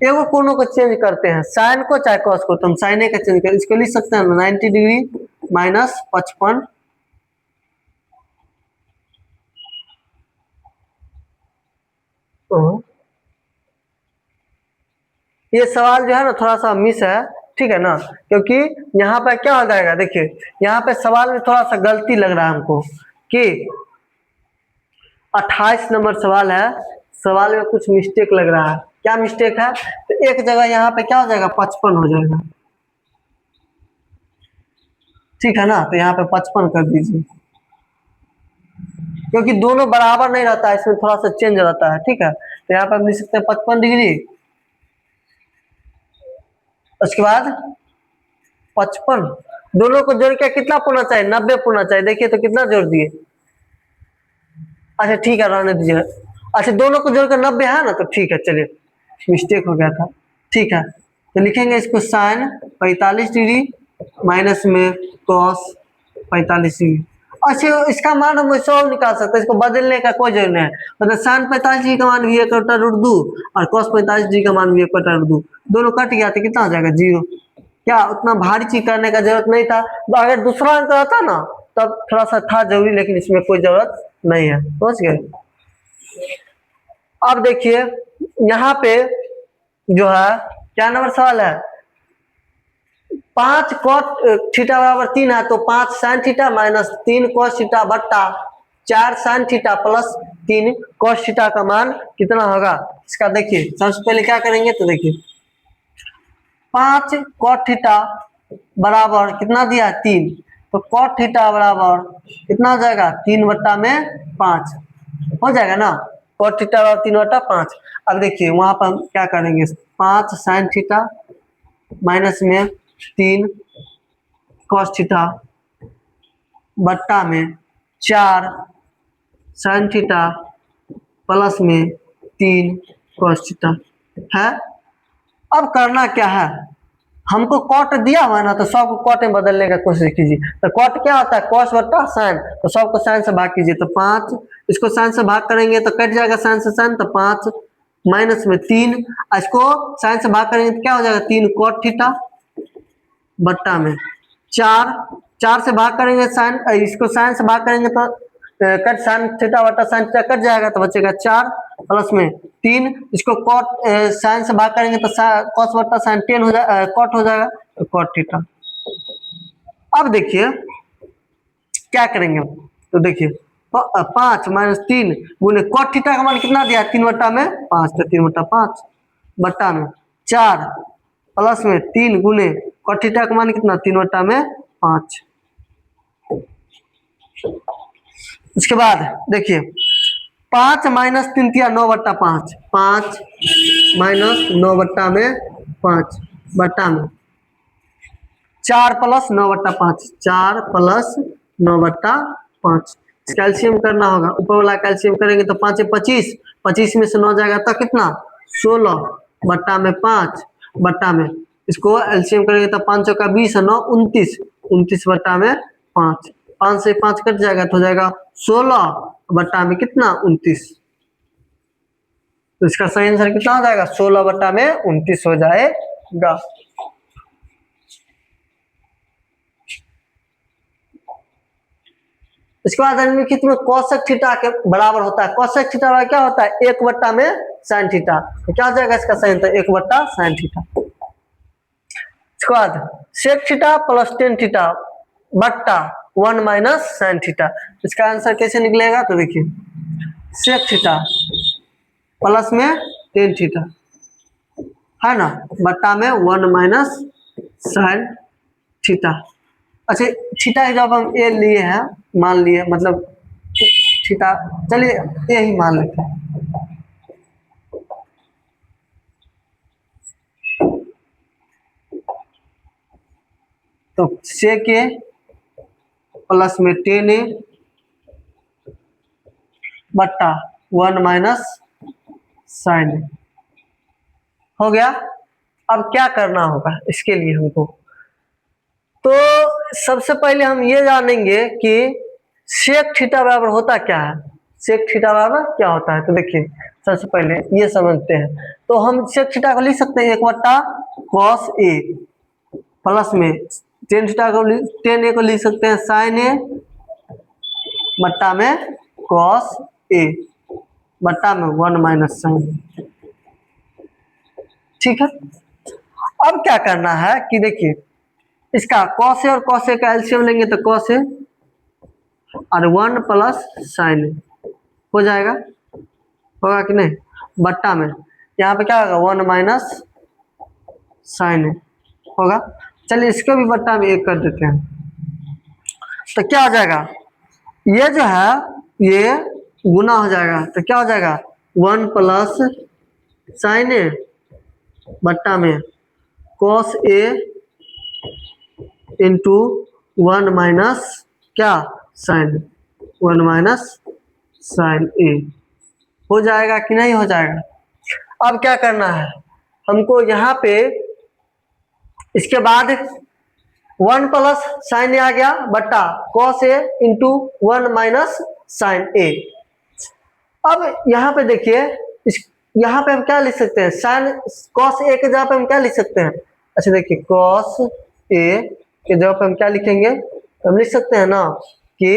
एगो कोनों को चेंज करते हैं, साइन को चाहे कॉस को, तो हम साइन का चेंज करें, इसको लिख सकते हैं 90 डिग्री माइनस 55। ये सवाल जो है ना थोड़ा सा मिस है, ठीक है ना, क्योंकि यहाँ पे क्या हो जाएगा, देखिए यहाँ पे सवाल में थोड़ा सा गलती लग रहा है हमको कि 28 नंबर सवाल है, सवाल में कुछ मिस्टेक लग रहा है। क्या मिस्टेक है, तो एक जगह यहाँ पे क्या हो जाएगा 55 हो जाएगा, ठीक है ना, तो यहाँ पे 55 कर दीजिए, क्योंकि दोनों बराबर नहीं रहता है, इसमें थोड़ा सा चेंज रहता है, ठीक है। तो यहाँ पे हम लिख सकते हैं 55 डिग्री, उसके बाद 55 दोनों को जोड़ के कितना पुना चाहिए 90 पुना चाहिए। देखिए तो कितना जोड़ दिए, अच्छा ठीक है रहने दीजिए, अच्छा दोनों को जोड़कर 90 है ना, तो ठीक है चलिए मिस्टेक हो गया था, ठीक है। तो लिखेंगे इसको साइन 45 डिग्री माइनस में कॉस 45 डिग्री। अच्छा इसका मान हम वैसे और निकाल सकते हैं, इसको बदलने का कोई जरूरत नहीं है, मतलब साइन 45 डिग्री का मान भी 1/√2 और कॉस 45 डिग्री का मान भी 1/√2, दोनों कट गया तो कितना हो जाएगा 0। क्या उतना भारी चीज करने का जरूरत नहीं था, तो अगर दूसरा अंक रहता ना तब थोड़ा सा था जरूरी, लेकिन इसमें कोई जरूरत नहीं है, समझ गए। अब देखिए यहाँ पे जो है क्या नंबर सवाल है, 5 कॉट थीटा बराबर 3 है, तो 5 sine theta minus 3 cos theta बट्टा 4 sine theta plus 3 cos theta का मान कितना होगा। इसका देखिए सबसे पहले क्या करेंगे, तो देखिए 5 कॉट थीटा बराबर कितना दिया है 3, तो कॉट थीटा बराबर कितना हो जाएगा 3/5 हो जाएगा ना, कॉट थीटा बराबर 3/5। अब देखिए वहां पर हम क्या करेंगे, 5 साइन थीटा माइनस में 3 कॉस थीटा बट्टा में 4 साइन थीटा प्लस में 3 कॉस थीटा है। अब करना क्या है, हमको कॉट दिया हुआ है ना, तो सबको कॉट में बदलने का कोशिश कीजिए। तो कॉट क्या होता है कॉस बट्टा साइन, तो सबको साइन से भाग कीजिए, तो 5 इसको साइन से भाग करेंगे तो कट जाएगा साइन से साइन, तो 5 माइनस में 3, इसको साइन से भाग करेंगे तो क्या हो जाएगा 3 cot थीटा बट्टा में 4 से भाग करेंगे साइन, इसको साइन से भाग करेंगे तो कट साइन थीटा बट्टा साइन थीटा कट जाएगा तो बचेगा 4 प्लस में 3, इसको cot साइन से भाग करेंगे तो cos बट्टा साइन 10 हो जाएगा, cot हो जाएगा तो cot थीटा। अब देखिए क्या करेंगे, तो देखिए 5 माइनस 3 गुने cot थीटा का मान कितना दिया 3 बट्टा में 5, तो 3 बट्टा 5 बट्टा में 4 प्लस में 3 गुने cot थीटा का मान कितना 3 बट्टा में 5। उसके बाद देखिए 5 माइनस 3 दिया 9 बट्टा 5, 5 माइनस 9 बट्टा में 5 बट्टा में 4 प्लस 9 बट्टा 5, 4 प्लस 9 बट्टा 5। कैल्शियम करना होगा, ऊपर वाला कैल्शियम करेंगे तो 5 25, 25 में से 9 जाएगा तो कितना 16 बट्टा में 5 बट्टा में, इसको एलसीएम करेंगे तो 5 का 20 9 29, 29 बट्टा में 5, 5 से 5 कट जाएगा तो हो जाएगा 16 बट्टा में कितना 29। तो इसका सही आंसर कितना हो जाएगा 16 बट्टा में 29 हो जाएगा। इसके बाद निम्नलिखित में कोसेक थीटा के बराबर होता है, कोसेक थीटा क्या होता है 1 बट्टा में साइन थीटा, तो क्या हो जाएगा इसका सही आंसर 1 बट्टा साइन थीटा। इसके बाद sec theta plus tan theta बट्टा 1 माइनस साइन थीटा, इसका आंसर कैसे निकलेगा, तो देखिए सेक थीटा प्लस में टेन थीटा है ना बट्टा में 1 माइनस साइन थीटा। अच्छा थीटा जब हम ए लिए हैं मान लिए, मतलब थीटा चलिए ये ही मान लेते हैं। तो सेक ए प्लस में 10a बट्टा 1 माइनस साइन ए हो गया। अब क्या करना होगा इसके लिए हमको, तो सबसे पहले हम ये जानेंगे कि सेक थीटा बराबर होता क्या है, सेक थीटा बराबर क्या होता है। तो देखिए सबसे पहले ये समझते हैं, तो हम सेक थीटा को लिख सकते हैं 1 बट्टा कॉस ए प्लस में टेन थीटा को 10a को लिख सकते हैं साइन ए बट्टा में कॉस ए बट्टा में 1 माइनस साइन। ठीक है, अब क्या करना है कि देखिए इसका कॉस ए और कॉस ए का एलसीएम लेंगे तो कॉस ए और 1 प्लस साइन ए हो जाएगा, होगा कि नहीं बट्टा में यहाँ पे क्या होगा 1 माइनस साइन ए होगा। चलिए इसको भी बट्टा में 1 कर देते हैं, तो क्या हो जाएगा ये जो है ये गुना हो जाएगा, तो क्या हो जाएगा 1 प्लस साइन ए बट्टा में कॉस ए इंटू 1 माइनस क्या साइन 1 माइनस साइन ए हो जाएगा कि नहीं हो जाएगा। अब क्या करना है हमको यहाँ पे, इसके बाद 1 प्लस साइन ए आ गया बट्टा cos A into 1 minus sign ए। अब यहाँ पे देखिए यहाँ पे हम क्या लिख सकते हैं साइन कॉस ए के जगह पे हम क्या लिख सकते हैं, अच्छा देखिए कॉस ए के जगह पे हम क्या लिखेंगे, हम लिख सकते हैं ना कि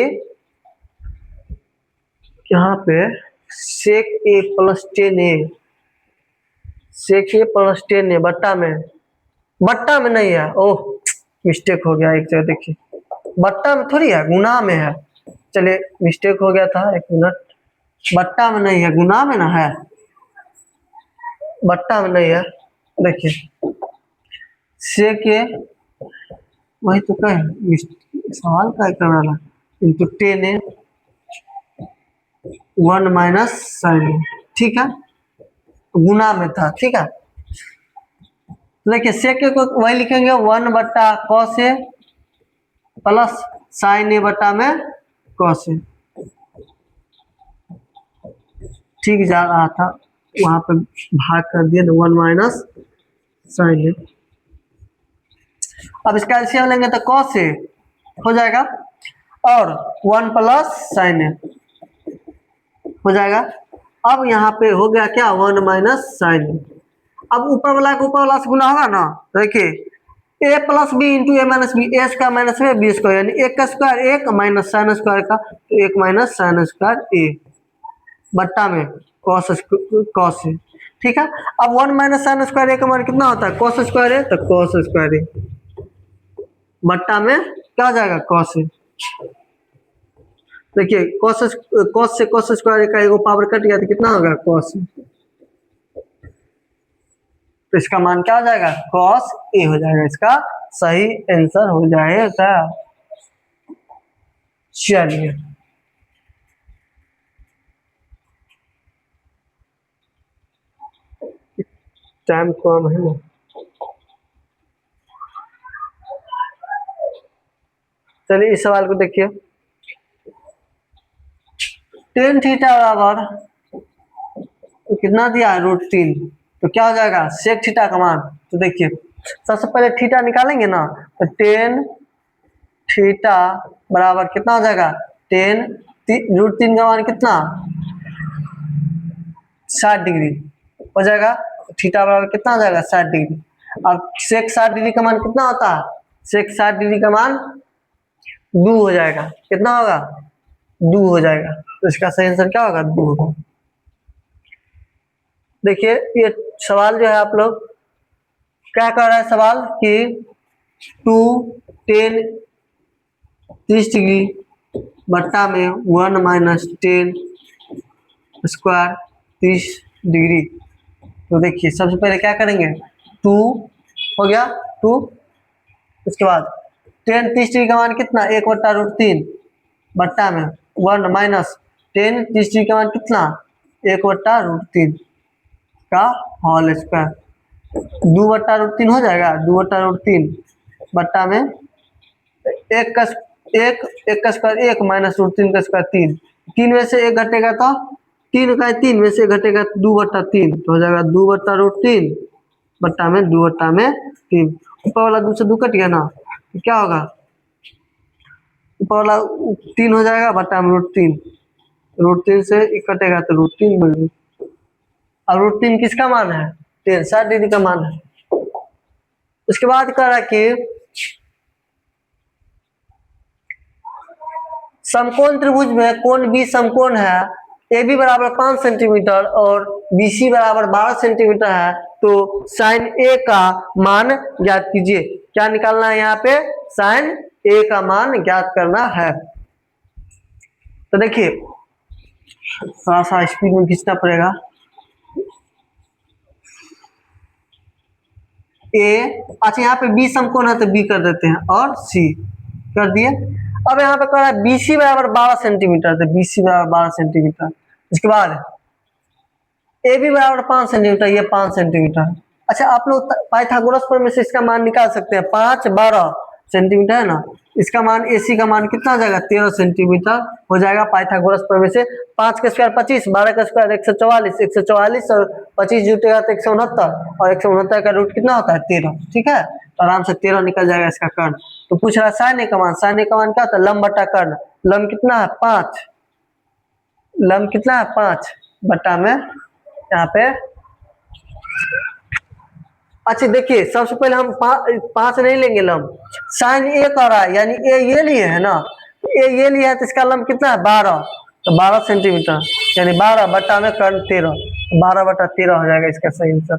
यहाँ पे सेक ए प्लस 10a, सेक ए प्लस 10a बट्टा में नहीं है, ओह मिस्टेक हो गया एक जगह, देखिए बट्टा में थोड़ी है गुना में है, चलिए मिस्टेक हो गया था 1 मिनट, बट्टा में नहीं है गुना में ना है, बट्टा में नहीं है। देखिए सेक ए वही तो कहे सवाल क्या कर रहा है इंटू 10a 1 माइनस साइन ए, ठीक है गुना में था, ठीक है। देखिए सेक ए को वही लिखेंगे 1 बट्टा कॉस ए प्लस साइन ए बट्टा में कॉस ए, ठीक जा रहा था वहां पे भाग कर दिया 1 माइनस साइन ए। अब इसका एलसीएम लेंगे तो कॉस ए हो जाएगा और 1 प्लस साइन ए हो जाएगा। अब यहाँ पे हो गया क्या 1 माइनस साइन। अब ऊपर वाला को ऊपर वाला से गुना होगा ना, देखिए ए प्लस बी इंटू ए माइनस बी, ए स्क्वायर माइनस में बी स्क्वायर, यानी एक का स्क्वायर एक माइनस साइन स्क्वायर का, तो एक माइनस साइन स्क्वायर ए बट्टा में कॉस कॉस है। ठीक है, अब 1 माइनस साइन स्क्वायर ए का मान कितना होता है, कॉस स्क्वायर है, तो कॉस स्क्वायर ए बट्टा में क्या हो जाएगा, कॉस है। देखिए कॉस से कॉस स्क्वायर का एगो पावर कट गया तो कितना होगा, कॉस। तो इसका मान क्या हो जाएगा, कॉस ए हो जाएगा, इसका सही आंसर हो जाएगा। चलिए टाइम कम है ना, चलिए इस सवाल को देखिए। टेन थीटा बराबर तो कितना दिया है, √3, तो क्या हो जाएगा, सेक थीटा का मान। तो देखिए सबसे पहले थीटा निकालेंगे ना, तो टेन थीटा बराबर कितना हो जाएगा, √3 का मान कितना, 60 डिग्री हो जाएगा। थीटा बराबर कितना हो जाएगा, 60 डिग्री। अब सेक 60 डिग्री का मान कितना होता है, सेक 60 डिग्री का मान 2 हो जाएगा, कितना होगा, 2 हो जाएगा। तो इसका सही आंसर क्या होगा, 2 होगा। देखिए ये सवाल जो है आप लोग क्या कर रहा है सवाल कि 2 10 30 डिग्री बट्टा में 1 माइनस 10 स्क्वायर 30 डिग्री। तो देखिए सबसे पहले क्या करेंगे, 2 हो गया 2, उसके बाद 10 30 डिग्री का मान कितना, 1/√3 बट्टा में 1 माइनस 10 30 डिग्री का मान कितना, 1/√3 का होल स्क्वायर, 2/√3 हो जाएगा, 2/√3 बट्टा में एक का स्क्वायर 1 माइनस √3 का स्क्वायर 3, 3 में से 1 घटेगा तो 3 का 3 में से घटेगा 2/3, तो हो जाएगा 2/√3 बट्टा में 2/3। ऊपर वाला 2 से 2 कट गया ना, तो क्या होगा, ऊपर वाला 3 हो जाएगा बट्टा में √3 से 1 कटेगा तो √3 मिल गया। अब √3 किसका मान है, 60 डिग्री का मान है। उसके बाद कह रहा है कि समकोण त्रिभुज में कोण बी समकोण है, ए बी बराबर 5 सेंटीमीटर और बी सी बराबर 12 सेंटीमीटर है, तो साइन ए का मान ज्ञात कीजिए। क्या निकालना है यहाँ पे, साइन ए का मान ज्ञात करना है। तो देखिए थोड़ा सा स्पीड में खींचना पड़ेगा। ए अच्छा यहाँ पे बी समकोण है तो बी कर देते हैं और सी कर दिए। अब यहाँ पे कह रहा है बीसी बराबर 12 सेंटीमीटर, तो बीसी बराबर 12 सेंटीमीटर। इसके बाद ए बी बराबर 5 सेंटीमीटर, ये 5 सेंटीमीटर। अच्छा आप लोग पाइथागोरस प्रमेय से इसका मान निकाल सकते हैं, 5 12 सेंटीमीटर है ना, इसका मान एसी का मान कितना हो जाएगा, 13 सेंटीमीटर हो जाएगा पाइथागोरस प्रमेय से। 5 का स्क्वायर 25, 12 का स्क्वायर 144, 144 और 25 जुटेगा तो 169, और 169 का रूट कितना होता है, 13। ठीक है, तो आराम से 13 निकल जाएगा इसका कर्ण। तो पूछ रहा है साइन ए का मान, साइन ए का मान क्या होता है, लंब बटा कर्ण। लंब कितना है 5, लंब कितना है 5 बटा में यहाँ पे। अच्छा देखिए सबसे पहले हम 5 नहीं लेंगे लंब, साइन ए कर रहा है यानी ए ये लिए है ना, ए ये लिया है तो इसका लंब कितना है 12, तो 12 सेंटीमीटर यानी 12 बटा में कर्ण 13, 12/13 हो जाएगा इसका सही आंसर।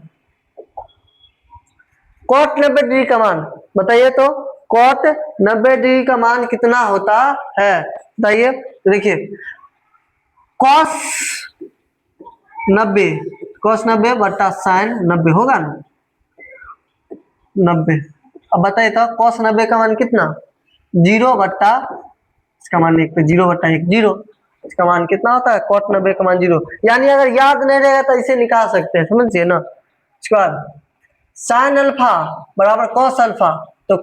कॉट 90 डिग्री का मान बताइए, तो कॉट 90 डिग्री का मान कितना होता है बताइए। देखिए कॉस 90 बटा साइन 90 होगा ना, 90। अब बताइए तो कॉस 90 का मान कितना, 0 बट्टा इसका मान 1 पे 0/1 0, इसका मान कितना होता है, कॉट 90 का मान 0। यानी अगर याद नहीं रहेगा तो इसे निकाल सकते हैं, समझिए ना। इसके बाद साइन अल्फा बराबर कॉस अल्फा, तो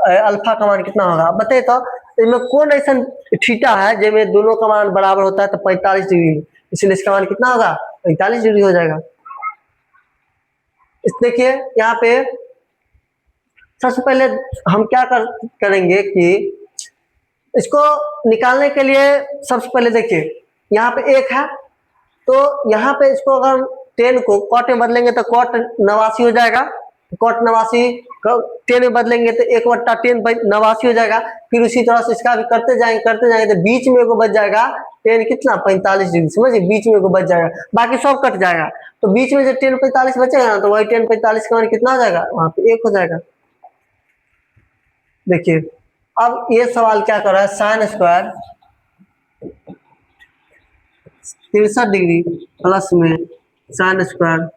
अल्फा का मान कितना होगा बताइए तो। इसमें कौन ऐसा थीटा है जिसमें दोनों का मान बराबर होता है, तो 45 डिग्री, इसलिए इसका मान कितना होगा, 45 डिग्री हो जाएगा। इस देखिए यहाँ पे सबसे पहले हम क्या करेंगे कि इसको निकालने के लिए सबसे पहले देखिए यहाँ पे 1 है, तो यहाँ पे इसको अगर 10 को कॉट में बदलेंगे तो कॉट 89 हो जाएगा, कॉट 89 10 में बदलेंगे तो 1/10 89 हो जाएगा। फिर उसी तरह से इसका भी करते जाएंगे तो बीच में एगो बच जाएगा 10 कितना 45 डिग्री, समझिए बीच में एगो बच जाएगा, बाकी सब कट जाएगा। तो बीच में जो 10 45 बचेगा ना, तो वही 10 45 का मान कितना हो जाएगा, वहां पे 1 हो जाएगा। देखिए अब ये सवाल क्या कर रहा है, साइन स्क्वायर 63 डिग्री प्लस में साइन स्क्वायर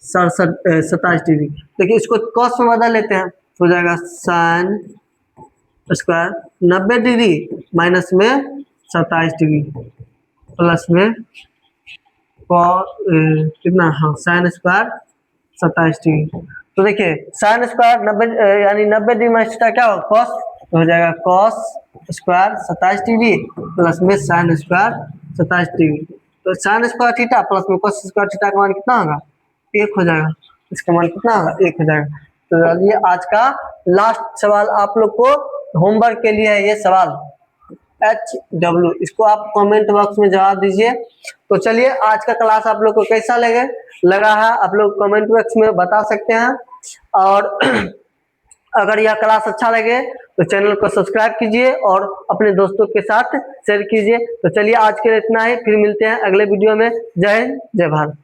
27 डिग्री। देखिए इसको कॉस में बदल लेते हैं, हो जाएगा साइन स्क्वायर 90 डिग्री माइनस में 27 डिग्री प्लस में कितना, हाँ साइन स्क्वायर 27 डिग्री। तो देखिए साइन स्क्वायर 90 यानी 90 डिग्री माइनस क्या हो कॉस, तो हो जाएगा कॉस स्क्वायर 27 डिग्री प्लस में साइन स्क्वायर 27 डिग्री। तो साइन स्क्वायर थीटा प्लस में कॉस स्क्वायर थीटा का मान कितना होगा, 1 हो जाएगा। इसका मान कितना होगा, 1 हो जाएगा। तो ये आज का लास्ट सवाल आप लोग को होमवर्क के लिए है, ये सवाल HW, इसको आप कमेंट बॉक्स में जवाब दीजिए। तो चलिए आज का क्लास आप लोग को कैसा लगा है आप लोग कमेंट बॉक्स में बता सकते हैं। और अगर यह क्लास अच्छा लगे तो चैनल को सब्सक्राइब कीजिए और अपने दोस्तों के साथ शेयर कीजिए। तो चलिए आज के लिए इतना ही, फिर मिलते हैं अगले वीडियो में। जय हिंद, जय भारत।